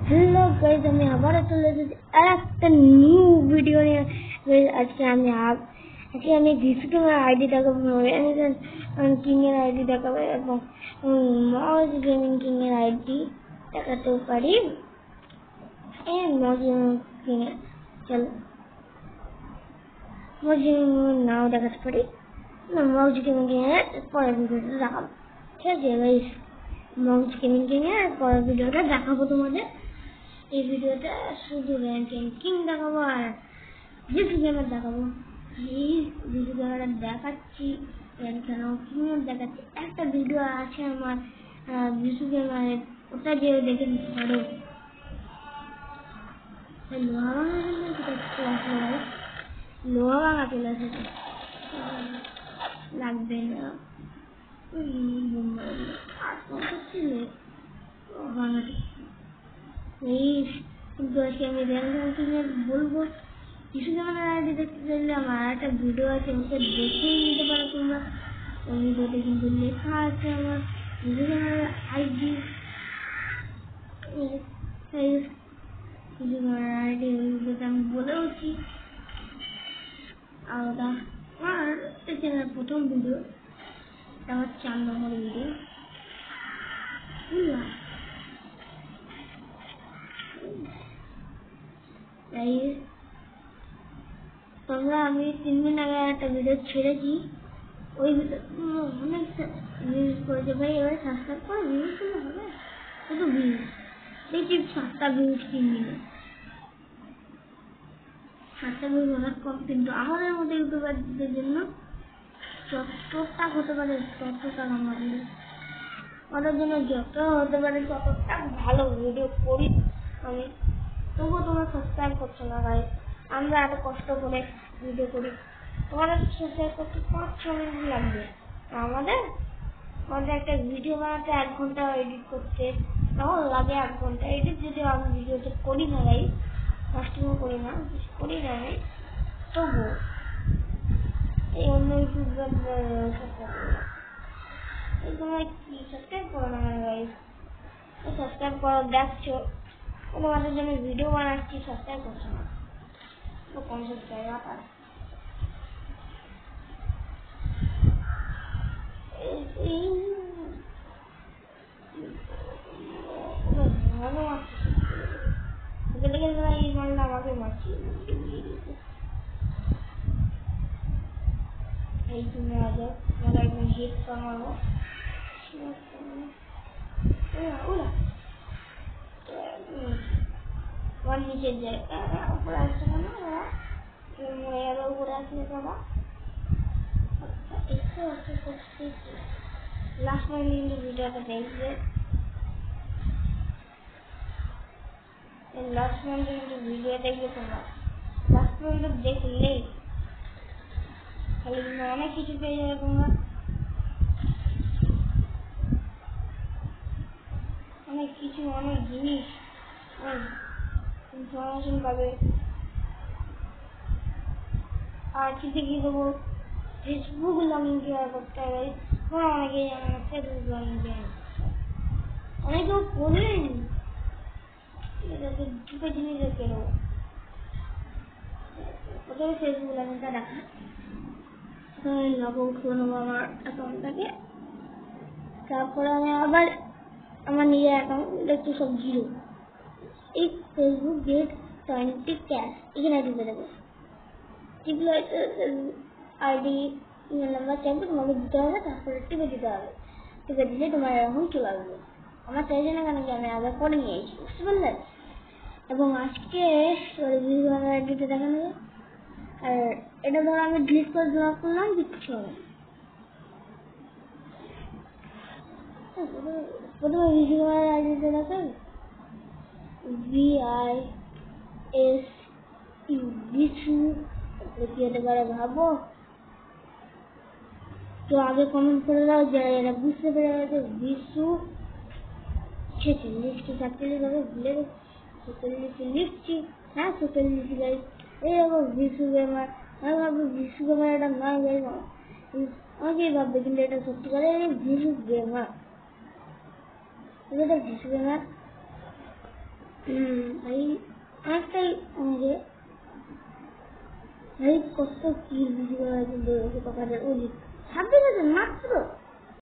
Hello guys, আমি আবার চলে এসেছি একটা নিউ ভিডিও নিয়ে। আজকে আমি ডিসক্রিপশনের আইডি দেখাবো, কিং এর আইডি দেখাবো এবং মজ গেমিং কিং এর আইডি দেখাতেও পারি। এই মজ কিং এর চলো মজ গেমিং নাও দেখাতে পারি না, মজ গেমিং কিং এর পরের ভিডিওতে দেখাবো। ঠিক আছে গাইস, মজ গেমিং কিং এর পরের ভিডিওটা দেখাবো তোমাদের। এই ভিডিওতে শুধু র্যাঙ্কিং কিং দেখাবো আর ভিসু গেমার দেখাবো। এই ভিসু গেমারটা দেখাচ্ছি, র্যাঙ্কিং কিং দেখাচ্ছি। একটা ভিডিও আছে আমার ভিসু গেমারের, ওটা যে দেখে দিতে পারো। লোহা ভাঙা চলে এসেছে, লাগবে না ভাঙাতে। এই কিন্তু আজকে আমি র্যাঙ্কিং বলবো। কিছু জানার আইডি দেখতে চাইলে আমার একটা ভিডিও আছে, ওকে দেখেই নিতে পারো তোমরা। ওই ভিডিওতে কিন্তু লেখা আছে আমার কিছু জানার আইডি, কিছু জানার আইডি ওই ভিডিওতে আমি বলেওছি। আর ওটা আমার চ্যানেলের প্রথম ভিডিও, এটা আমার 4 নম্বর ভিডিও। তোমরা আমি 3 দিন আগে একটা ভিডিও ছেড়েছি, ওই ভিডিও অনেক ভিউজ করেছে ভাই। এবার সাবস্ক্রাইব করে ভিউজ করলে হবে, শুধু ভিউজ দেখছি 7টা ভিউজ 3 দিনে। 7টা ভিউজ অনেক কম, কিন্তু আমাদের মতো ইউটিউবারদের জন্য যতটা হতে পারে ততটা আমাদের ওদের জন্য যত হতে পারে ততটা ভালো ভিডিও করি আমি। তবুও তোমরা সাবস্ক্রাইব করছো না ভাই। আমরা এত কষ্ট করে ভিডিও করি, তোমাদের সাবস্ক্রাইব করতে 5-6 মিনিট লাগবে। আমাদের একটা ভিডিও বানাতে 1 ঘন্টা, এডিট করতে তখন লাগে 1 ঘন্টা। এডিট যদি আমি ভিডিওতে করি না ভাই, কাস্টমার করি না, করি না ভাই, তবুও এই অন্য ইউটিউবার তোমরা কি সাবস্ক্রাইব করো না ভাই? সাবস্ক্রাইব করো, দেখছো তোমাদের জন্য ভিডিও বানাচ্ছি, সাবস্ক্রাইব করছো না তো কোন সাবস্ক্রাইব আবার ভালো মারছি ওকে দেখে এই মারলে আমাকে মারছি। এই তুমি আজ আমার একদম হিট মারবো ওর নিচে যায় উপরে আসছে কেন, ওরা উপরে আসলে বাবা একটু আস্তে করছি। লাস্ট পর্যন্ত ভিডিওটা দেখবে, লাস্ট পর্যন্ত কিন্তু ভিডিও দেখবে তোমরা। লাস্ট পর্যন্ত দেখলেই খালি অনেক কিছু পেয়ে যাবে তোমরা, অনেক কিছু, অনেক জিনিস, ইনফরমেশন পাবে। আর কি দেখিয়ে দেবো, ফেসবুক লগইন কিভাবে করতে হবে। তোমরা অনেকেই জানে না ফেসবুক লগইন কিভাবে, অনেকেও করলেন। দুটো জিনিস রেখে দেবো, প্রথমে ফেসবুক লগইনটা রাখা, লগ আউট করে নেবো আমার অ্যাকাউন্টটাকে। তারপরে আমি আবার আমার নিজের অ্যাকাউন্ট দেখছি সব 0। এই ফেসবুক গেট 20 ক্যাশ এখানে ঢুকে দেবো। আইডি ইমেল নাম্বার চাইবে, তোমাকে দিতে হবে, তারপরে টিপে দিতে হবে। টিপে দিলে তোমার এরকম চলে আসবে। আমার চাইছে না কেন কি আমি আগে করে নিয়েছি, বুঝতে পারলে। এবং আজকে আইডিটা দেখা নেবে। আর এটা ধরো আমি ডিলিট করে ড্র করলাম, কিচ্ছু হবে। প্রথমে ভিডিওর আইডিটা দেখাবে, VISU বিশু, কি হতে পারে ভাবো। তো আগে কমেন্ট করে দাও যারা এরা বুঝতে পেরে গেছে। বিশু 46 কি 47 হবে ভুলে গেছি, 47 লিখছি। হ্যাঁ 47 গাইস। এই দেখো বিশু গেমার। আমি ভাববো বিশু গেমার এটা নয় গাইস, অনেকেই ভাববে, কিন্তু এটা সত্যি করে বিশু গেমার। এটা বিশু গেমার। এই অনেকটাই যে এই কত কি ভিডিও আছে 26,000 মাত্র